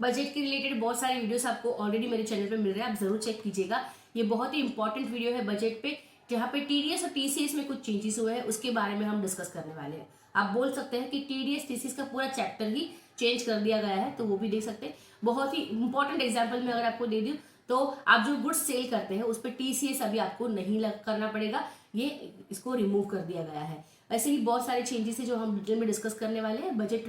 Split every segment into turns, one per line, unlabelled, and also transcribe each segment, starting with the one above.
Budget के related बहुत सारे वीडियोस आपको ऑलरेडी मेरे चैनल पे मिल रहे हैं, आप जरूर चेक कीजिएगा। ये बहुत ही इंपॉर्टेंट वीडियो है बजट पे, जहाँ पे टीडीएस और टीसीएस में कुछ चेंजेस हुए हैं उसके बारे में हम डिस्कस करने वाले हैं। आप बोल सकते हैं कि टीडीएस टीसीएस का पूरा चैप्टर ही चेंज कर दिया गया है, तो वो भी देख सकते हैं। बहुत ही इंपॉर्टेंट एग्जाम्पल में अगर आपको दे दूं तो आप जो गुड्स सेल करते हैं उस पर टीसीएस अभी आपको नहीं करना पड़ेगा, ये इसको रिमूव कर दिया गया है। ऐसे ही बहुत सारे चेंजेस है जो हम डिटेल में डिस्कस करने वाले हैं। बजट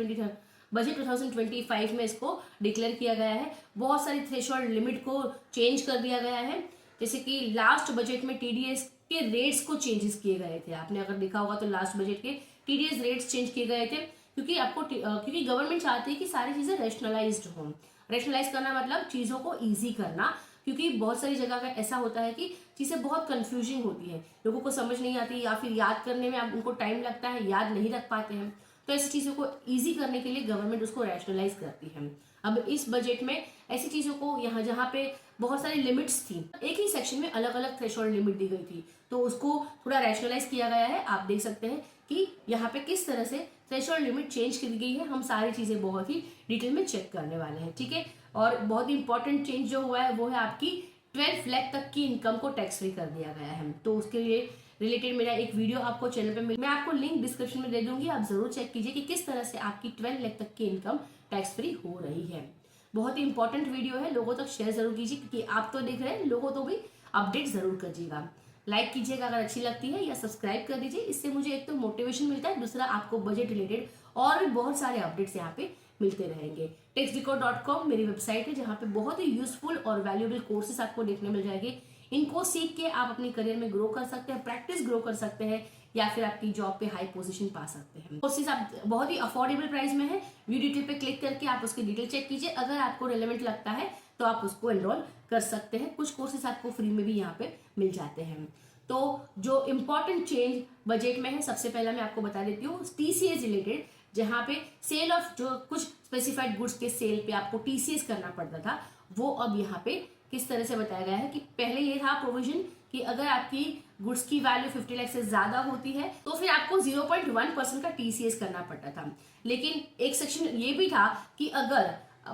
2025 में इसको डिक्लेयर किया गया है। बहुत सारी थ्रेशोल्ड लिमिट को चेंज कर दिया गया है, जैसे कि लास्ट बजट में टीडीएस के रेट्स को चेंजेस किए गए थे। आपने अगर देखा होगा तो लास्ट बजट के टीडीएस रेट्स चेंज किए गए थे, क्योंकि गवर्नमेंट चाहती है कि सारी चीजें रेशनलाइज्ड हों। रेशनलाइज करना मतलब चीजों को ईजी करना, क्योंकि बहुत सारी जगह का ऐसा होता है कि चीजें बहुत कंफ्यूजिंग होती है, लोगों को समझ नहीं आती या फिर याद करने में उनको टाइम लगता है, याद नहीं रख पाते हैं। तो ऐसी चीजों को इजी करने के लिए गवर्नमेंट उसको रैशनलाइज करती है। अब इस बजट में ऐसी चीजों को यहाँ जहाँ पे बहुत सारी लिमिट्स थी, एक ही सेक्शन में अलग अलग थ्रेशोल्ड लिमिट दी गई थी, तो उसको थोड़ा रैशनलाइज किया गया है। आप देख सकते हैं कि यहाँ पे किस तरह से थ्रेशोल्ड लिमिट चेंज की गई है। हम सारी चीजें बहुत ही डिटेल में चेक करने वाले हैं, ठीक है। और बहुत ही इंपॉर्टेंट चेंज जो हुआ है वो है आपकी 12 लाख तक की इनकम को टैक्स फ्री कर दिया गया है। तो उसके लिए रिलेटेड मेरा एक वीडियो आपको चैनल पे मैं आपको लिंक डिस्क्रिप्शन में दे दूंगी, आप जरूर चेक कीजिए कि किस तरह से आपकी 12 लाख तक की इनकम टैक्स फ्री हो रही है। बहुत ही इंपॉर्टेंट वीडियो है, लोगों तक शेयर जरूर कीजिए, क्योंकि आप तो देख रहे हैं, लोगों तो भी अपडेट जरूर करिएगा। लाइक कीजिएगा अगर अच्छी लगती है, या सब्सक्राइब कर दीजिए। इससे मुझे एक तो मोटिवेशन मिलता है, दूसरा आपको बजट रिलेटेड और भी बहुत सारे अपडेट्स यहाँ पे मिलते रहेंगे। textdecode.com मेरी वेबसाइट है, जहाँ पे बहुत ही यूजफुल और वैल्यूएबल कोर्सेस आपको देखने मिल जाएंगे। इनको सीख के आप अपने करियर में ग्रो कर सकते हैं, प्रैक्टिस ग्रो कर सकते हैं, या फिर आपकी जॉब पे हाई पोजीशन पा सकते हैं। कोर्सेज आप बहुत ही अफोर्डेबल प्राइस में है। वीडियो डिटेल पे क्लिक करके आप उसकी डिटेल चेक कीजिए, अगर आपको रिलेवेंट लगता है तो आप उसको एनरोल कर सकते हैं। कुछ कोर्सेज आपको फ्री में भी यहाँ पे मिल जाते हैं। तो जो इम्पोर्टेंट चेंज बजट में है, सबसे पहला मैं आपको बता देती हूँ टीसीएस रिलेटेड, जहाँ पे सेल ऑफ जो कुछ स्पेसिफाइड गुड्स के सेल पे आपको टीसीएस करना पड़ता था, वो अब यहाँ पे किस तरह से बताया गया है कि पहले ये था प्रोविजन कि अगर आपकी गुड्स की वैल्यू 50 लाख से ज्यादा होती है तो फिर आपको 0.1% का टीसीएस करना पड़ता था। लेकिन एक सेक्शन ये भी था कि अगर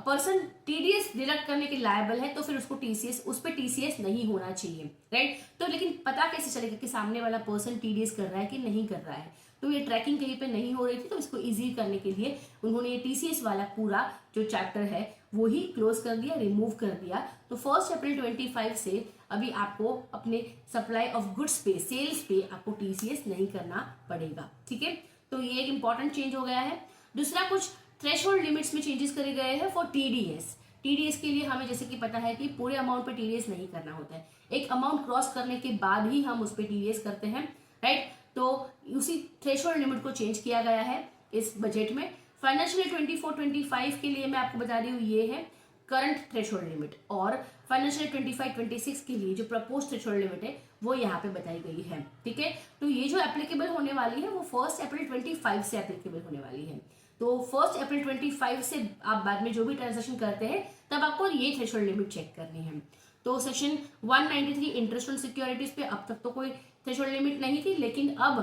पर्सन टीडीएस डिडक्ट करने के लायबल है तो फिर उसको टीसीएस, उस पर टीसीएस नहीं होना चाहिए, राइट। तो लेकिन पता कैसे चलेगा कि सामने वाला पर्सन टीडीएस कर रहा है कि नहीं कर रहा है? तो ये ट्रैकिंग कहीं पे नहीं हो रही थी, तो इसको इजी करने के लिए उन्होंने ये टीसीएस वाला पूरा जो चैप्टर है वो ही क्लोज कर दिया, रिमूव कर दिया। तो 1 अप्रैल 25 से अभी आपको अपने सप्लाई ऑफ गुड्स पे, सेल्स पे आपको टीसीएस नहीं करना पड़ेगा, ठीक है। तो ये एक इंपॉर्टेंट चेंज हो गया है। दूसरा, कुछ थ्रेशोल्ड लिमिट्स में चेंजेस करे गए हैं फॉर टीडीएस। टीडीएस के लिए हमें जैसे कि पता है कि पूरे अमाउंट पे टीडीएस नहीं करना होता है, एक अमाउंट क्रॉस करने के बाद ही हम उस पर टीडीएस करते हैं, राइट। तो उसी थ्रेशोल्ड लिमिट को चेंज किया गया है इस बजट में। फाइनेंशियल 24-25 के लिए मैं आपको बता रही हूँ ये है करंट थ्रेशोल्ड लिमिट, और फाइनेंशियल 25-26 के लिए जो प्रपोज थ्रेशोल्ड लिमिट है वो यहाँ पे बताई गई है, ठीक है। तो ये जो एप्लीकेबल होने वाली है वो 1 अप्रैल 25 से एप्लीकेबल होने वाली है। तो 1 अप्रैल 25 से आप बाद में जो भी ट्रांजेक्शन करते हैं तब आपको ये थ्रेशोल्ड लिमिट चेक करनी है। तो सेक्शन 193 इंटरेस्ट ऑन सिक्योरिटीज पे अब तक तो कोई थ्रेशोल्ड लिमिट नहीं थी, लेकिन अब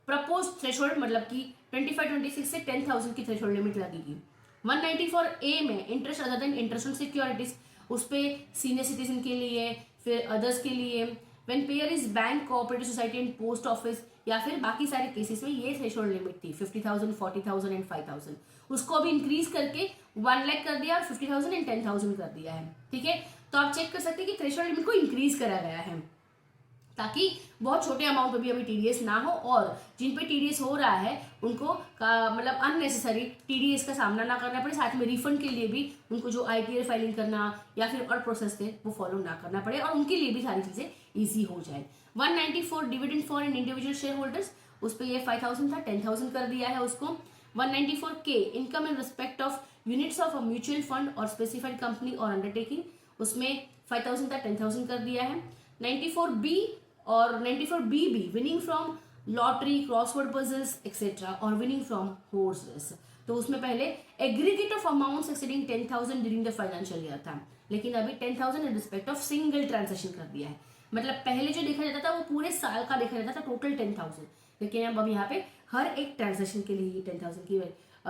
प्रपोज थ्रेशोल्ड मतलब कि 25-26 से 10,000 की थ्रेशोल्ड लिमिट लगेगी। 194 ए में interest other than interest on securities, उस पे सीनियर सिटीजन के लिए, फिर अदर्स के लिए, when pair is bank, cooperative society and post office, या फिर बाकी सारे केसेस में ये थ्रेशोल्ड लिमिट थी 50,000, 40,000 एंड 5,000। उसको अभी इंक्रीज करके 1 लाख कर दिया और 50,000 एंड 10,000 कर दिया है, ठीक है। तो आप चेक कर सकते हैं कि थ्रेशोल्ड लिमिट को इंक्रीज करा गया है, ताकि बहुत छोटे अमाउंट पे भी अभी टीडीएस ना हो, और जिन पे टीडीएस हो रहा है उनको मतलब अननेसेसरी टीडीएस का सामना ना करना पड़े, साथ में रिफंड के लिए भी उनको जो आईटीआर फाइलिंग करना या फिर और प्रोसेस थे वो फॉलो ना करना पड़े, और उनके लिए भी सारी चीजें ईजी हो जाए। 194 dividend for an individual share holders, उस पर ये 5,000 था, 10,000 कर दिया है उसको। 194 के income in respect of units of a mutual fund और स्पेसिफाइड कंपनी और अंडरटेकिंग, उसमें 5,000 था, 10,000 कर दिया है। 94 बी और 94 बी भी winning from lottery, crossword puzzles etcetera, और विनिंग फ्रॉम हॉर्स रेस, तो उसमें पहले aggregate of amounts exceeding 10,000 during the financial year था, लेकिन अभी 10,000 in respect of single transaction कर दिया है। मतलब पहले जो देखा जाता था वो पूरे साल का देखा जाता था, टोटल 10,000, लेकिन अब यहाँ पे हर एक ट्रांजेक्शन के लिए 10,000 की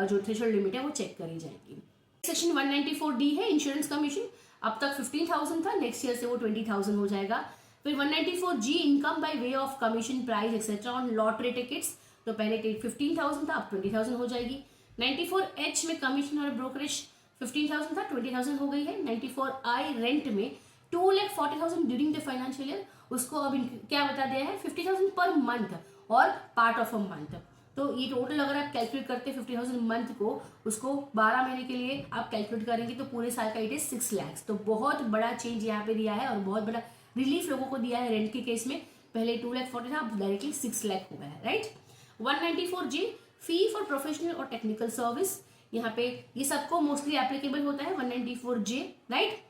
जो थ्रेशोल्ड लिमिट है वो चेक करी जाएगी। सेक्शन 194D है इंश्योरेंस कमीशन, अब तक 15,000 था, नेक्स्ट ईयर से वो 20,000 हो जाएगा। फिर 194G income by way of commission price etcetera on lottery tickets, तो पहले 15,000 था, अब 20,000 हो जाएगी। 94H में कमीशन और ब्रोकरेज 15,000 था, 20,000 हो गई है। 94I रेंट में 2,40,000 ड्यूरिंग द फाइनेंशियल ईयर, उसको अब क्या बता दिया है 50,000 पर मंथ और पार्ट ऑफ अ मंथ। तो ये टोटल अगर आप कैलकुलेट करते हैं 50,000 मंथ को, उसको 12 महीने के लिए आप कैलकुलेट करेंगे तो पूरे साल का इट इज 6 लाख। तो बहुत बड़ा चेंज यहाँ पे दिया है और बहुत बड़ा रिलीफ लोगों को दिया है रेंट के केस में। पहले 2,40,000 था, अब डायरेक्टली 6 लाख हो गया है, right. 194J fee for professional और टेक्निकल सर्विस, यहाँ पे ये सबको मोस्टली एप्लीकेबल होता है 194J, राइट।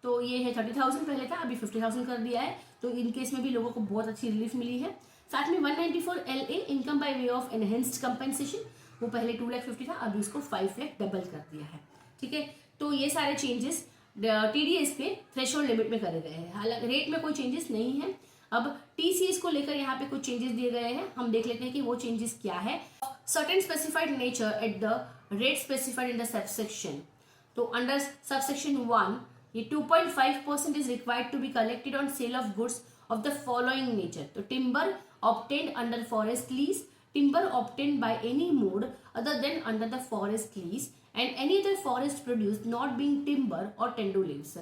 तो ये है 30,000 पहले था, अभी 50,000 कर दिया है, तो इन केस में भी लोगों को बहुत अच्छी रिलीफ मिली है। साथ में 194LA income by way of enhanced compensation, वो पहले 2,50,000 था, अभी उसको 5 लाख डबल कर दिया है, ठीक है। तो ये सारे चेंजेस TDS पे थ्रेशोल्ड लिमिट में करे गए हैं, हालांकि रेट में कोई चेंजेस नहीं है। अब TCS को लेकर यहाँ पे कुछ चेंजेस दिए गए हैं, हम देख लेते हैं कि वो चेंजेस क्या है। Certain specified nature at the rate specified in the subsection, तो अंडर सबसेक्शन 1 ये 2.5% is required to be collected on sale of goods of the following nature, तो timber obtained under forest lease, timber obtained by any mode other than under the forest lease, and any other forest produce not being timber or tendo leaves।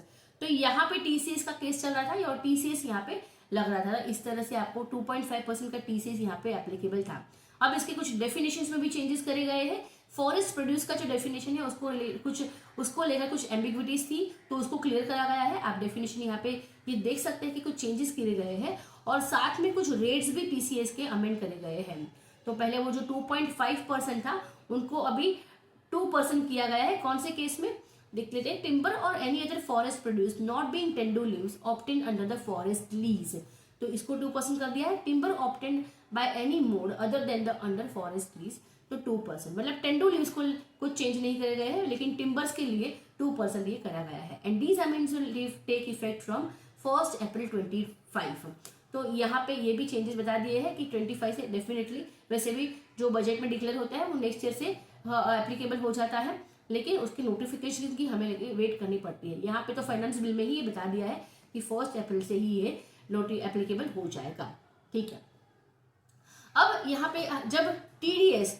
तो यहाँ पे TCS का case चल रहा था और TCS यहाँ पे लग रहा था, इस तरह से आपको 2.5% का TCS यहाँ पे एप्लीकेबल था। अब इसके कुछ डेफिनेशंस में भी चेंजेस करे गए हैं। फॉरेस्ट प्रोड्यूस का जो डेफिनेशन है उसको लेकर कुछ एम्बिग्विटीज थी, तो उसको क्लियर करा गया है। आप डेफिनेशन यहाँ पे ये देख सकते हैं कि कुछ चेंजेस किए गए हैं और साथ में कुछ रेट्स भी TCS के अमेंड करे गए हैं। तो पहले वो जो 2.5% था उनको अभी 2% किया गया है। कौन से केस में देख लेते हैं, टिम्बर और any other forest produce not being tendu leaves obtained under the forest lease, तो इसको 2% कर दिया है। Timber obtained by any mode other than the under forest lease, तो 2%, मतलब टेंडो लीव्स को कुछ चेंज नहीं करे गए हैं, लेकिन टिम्बर्स के लिए 2% ये करा गया है। And these amends will take effect from 1 April 2025। तो यहाँ पे ये भी चेंजेस बता दिए हैं कि 25 से डेफिनेटली, वैसे भी जो बजट में डिक्लेयर होता है वो नेक्स्ट ईयर से एप्लीकेबल हो जाता है, लेकिन उसकी नोटिफिकेशन की हमें वेट करनी पड़ती है। यहाँ पे तो फाइनेंस बिल में ही ये बता दिया है कि 1 अप्रैल से ही ये एप्लीकेबल हो जाएगा, ठीक है। अब यहाँ पे जब TDS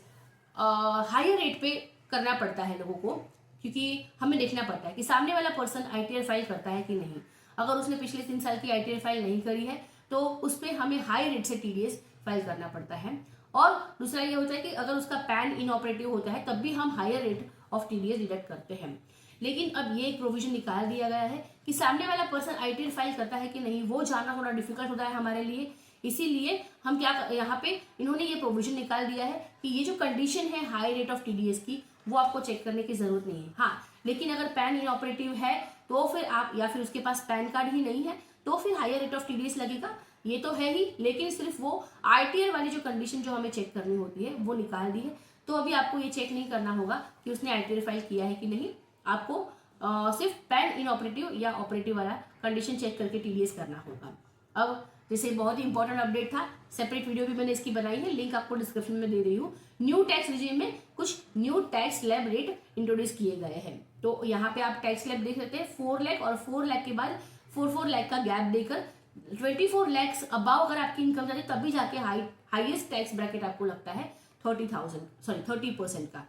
हायर रेट पे करना पड़ता है लोगों को, क्योंकि हमें देखना पड़ता है कि सामने वाला पर्सन ITR फाइल करता है कि नहीं। अगर उसने पिछले 3 साल की ITR फाइल नहीं करी है तो उस पर हमें हाई रेट से TDS फाइल करना पड़ता है। और दूसरा ये होता है कि अगर उसका पैन इनऑपरेटिव होता है तब भी हम higher rate of TDS deduct करते हैं। लेकिन अब ये एक प्रोविजन निकाल दिया गया है कि सामने वाला पर्सन ITR फाइल करता है कि नहीं, वो जानना थोड़ा डिफिकल्ट होता है हमारे लिए। इसीलिए हम क्या यहाँ पे इन्होंने ये प्रोविजन निकाल दिया है कि ये जो कंडीशन है हाई रेट ऑफ TDS की, वो आपको चेक करने की जरूरत नहीं है। हाँ, लेकिन अगर पैन इनऑपरेटिव है तो फिर आप, या फिर उसके पास पैन कार्ड ही नहीं है, तो फिर हायर रेट ऑफ TDS लगेगा, ये तो है ही। लेकिन सिर्फ वो ITR वाली जो कंडीशन जो हमें चेक करनी होती है वो निकाल दी है। तो अभी आपको ये चेक नहीं करना होगा कि उसने ITR फाइल किया है कि नहीं, आपको सिर्फ पैन इनऑपरेटिव या ऑपरेटिव वाला कंडीशन चेक करके TDS करना होगा। अब जैसे बहुत ही इंपॉर्टेंट अपडेट था, सेपरेट वीडियो भी मैंने इसकी बनाई है, लिंक आपको डिस्क्रिप्शन में दे रही हूँ। न्यू टैक्स रिजीम में कुछ new tax slab rate introduce किए गए हैं। तो यहाँ पे आप टैक्स स्लैब देख सकते हैं 4 लाख और 4 लाख के बाद 4 लाख का गैप देकर 24 लाख अबाव अगर आपकी इनकम जाती है तब भी जाके हाईएस्ट टैक्स ब्रैकेट आपको लगता है 30% का।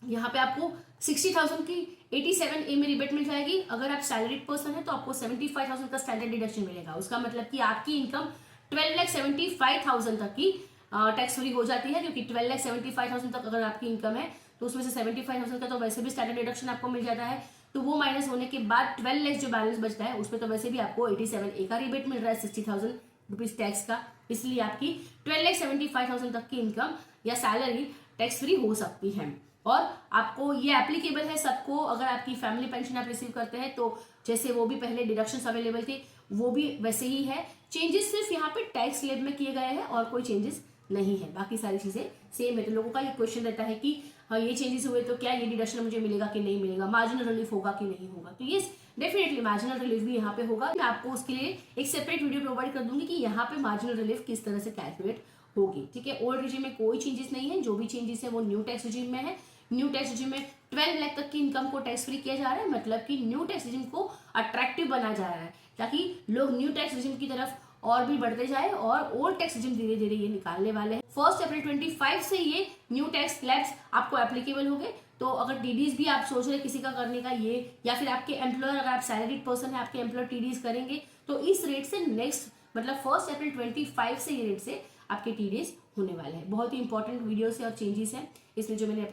यहाँ पे आपको 60,000 की 87A में रिबेट मिल जाएगी। अगर आप सैलरीड पर्सन है तो आपको 75,000 का स्टैंडर्ड डिडक्शन मिलेगा। उसका मतलब कि आपकी इनकम 12,75,000 तक की टैक्स फ्री हो जाती है, क्योंकि 12,75,000 तक अगर आपकी इनकम है तो उसमें से 75,000 का तो वैसे भी स्टैंडर्ड डिडक्शन आपको मिल जाता है। तो वो माइनस होने के बाद 12 लाख जो बैलेंस बचता है उसमें तो वैसे भी आपको 87A का रिबेट मिल रहा है 60,000 रुपीज टैक्स का। इसलिए आपकी 12,75,000 तक की इनकम या सैलरी टैक्स फ्री हो सकती है। और आपको ये एप्लीकेबल है सबको। अगर आपकी फैमिली पेंशन आप रिसीव करते हैं तो जैसे वो भी पहले डिडक्शंस अवेलेबल थे वो भी वैसे ही है। चेंजेस सिर्फ यहाँ पे टैक्स स्लैब में किए गए हैं और कोई चेंजेस नहीं है, बाकी सारी चीजें सेम है। तो लोगों का ये क्वेश्चन रहता है कि हाँ ये चेंजेस हुए तो क्या ये डिडक्शन मुझे मिलेगा कि नहीं मिलेगा, मार्जिनल रिलीफ होगा कि नहीं होगा। तो ये डेफिनेटली मार्जिनल रिलीफ भी यहाँ पे होगा। मैं आपको उसके लिए एक सेपरेट वीडियो प्रोवाइड कर दूंगी कि यहाँ पे मार्जिनल रिलीफ किस तरह से कैलकुलेट होगी। ठीक है, ओल्ड रिजीम में कोई चेंजेस नहीं है, जो भी चेंजेस है वो न्यू टैक्स रिजीम में है। न्यू टैक्स रिजिम में 12 लाख तक की इनकम को टैक्स फ्री किया जा रहा है, मतलब कि न्यू टैक्स रिजिम को अट्रैक्टिव बना जा रहा है ताकि लोग न्यू टैक्स रिजिम की तरफ और भी बढ़ते जाए और ओल्ड टैक्स रिजिम धीरे धीरे ये निकालने वाले हैं। 1 अप्रैल 25 से ये न्यू टैक्स स्लैब्स आपको एप्लीकेबल हो गए। तो अगर टीडीएस भी आप सोच रहे हैं किसी का करने का ये, या फिर आपके एम्प्लॉयर, अगर आप सैलरीड पर्सन है, आपके एम्प्लॉयर टीडीएस करेंगे तो इस रेट से नेक्स्ट मतलब 1 अप्रैल 25 से ये रेट से आपके टीडीएस होने वाले हैं। बहुत ही इंपॉर्टेंट वीडियो है और चेंजेस हैं इसमें जो मैंने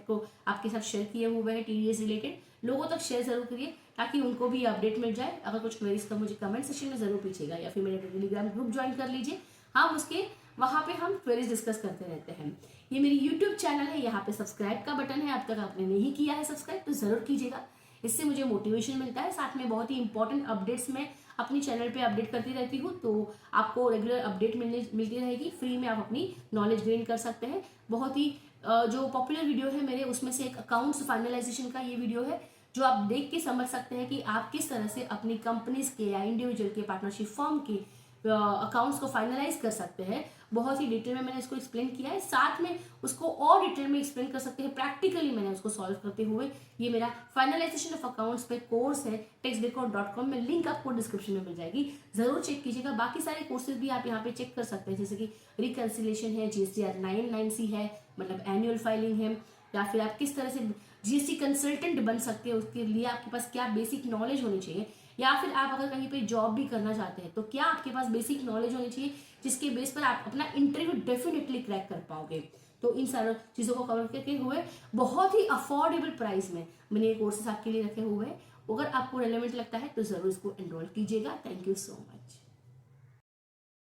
आपके साथ शेयर किए हुए हैं टीडीएस रिलेटेड। लोगों तक शेयर जरूर करिए ताकि उनको भी अपडेट मिल जाए। अगर कुछ क्वेरीज का मुझे कमेंट सेक्शन में जरूर पूछिएगा या फिर मेरे टेलीग्राम ग्रुप ज्वाइन कर लीजिए। हम उसके वहां पे हम क्वेरीज डिस्कस करते रहते हैं। ये मेरी यूट्यूब चैनल है, यहाँ पे सब्सक्राइब का बटन है, अब तक आपने नहीं किया है सब्सक्राइब तो जरूर कीजिएगा, इससे मुझे मोटिवेशन मिलता है। साथ में बहुत ही इंपॉर्टेंट अपडेट्स मैं अपनी चैनल पे अपडेट करती रहती हूँ, तो आपको रेगुलर अपडेट मिलती रहेगी। फ्री में आप अपनी नॉलेज गेन कर सकते हैं। बहुत ही जो पॉपुलर वीडियो है मेरे, उसमें से एक अकाउंट्स फाइनलाइजेशन का ये वीडियो है जो आप देख के समझ सकते हैं कि आप किस तरह से अपनी कंपनीज के या इंडिविजुअल के, पार्टनरशिप फर्म के अकाउंट्स को फाइनलाइज कर सकते हैं। बहुत ही डिटेल में मैंने इसको एक्सप्लेन किया है, साथ में उसको और डिटेल में एक्सप्लेन कर सकते हैं प्रैक्टिकली मैंने उसको सॉल्व करते हुए। ये मेरा फाइनलाइजेशन ऑफ अकाउंट्स पे कोर्स है taxdecode.com में, लिंक आपको डिस्क्रिप्शन में मिल जाएगी, जरूर चेक कीजिएगा। बाकी सारे कोर्सेज भी आप यहाँ पे चेक कर सकते हैं, जैसे कि रिकन्सिलेशन है, GSTR 990C है, मतलब एनुअल फाइलिंग है, या फिर आप किस तरह से जीएसटी कंसल्टेंट बन सकते हैं, उसके लिए आपके पास क्या बेसिक नॉलेज होनी चाहिए, या फिर आप अगर कहीं पे जॉब भी करना चाहते हैं तो क्या आपके पास बेसिक नॉलेज होनी चाहिए जिसके बेस पर आप अपना इंटरव्यू डेफिनेटली क्रैक कर पाओगे। तो इन सारी चीज़ों को कवर करके हुए बहुत ही अफोर्डेबल प्राइस में मैंने ये कोर्सेस आपके लिए रखे हुए हैं। अगर आपको रेलेवेंट लगता है तो ज़रूर इसको एनरोल कीजिएगा। Thank you so much.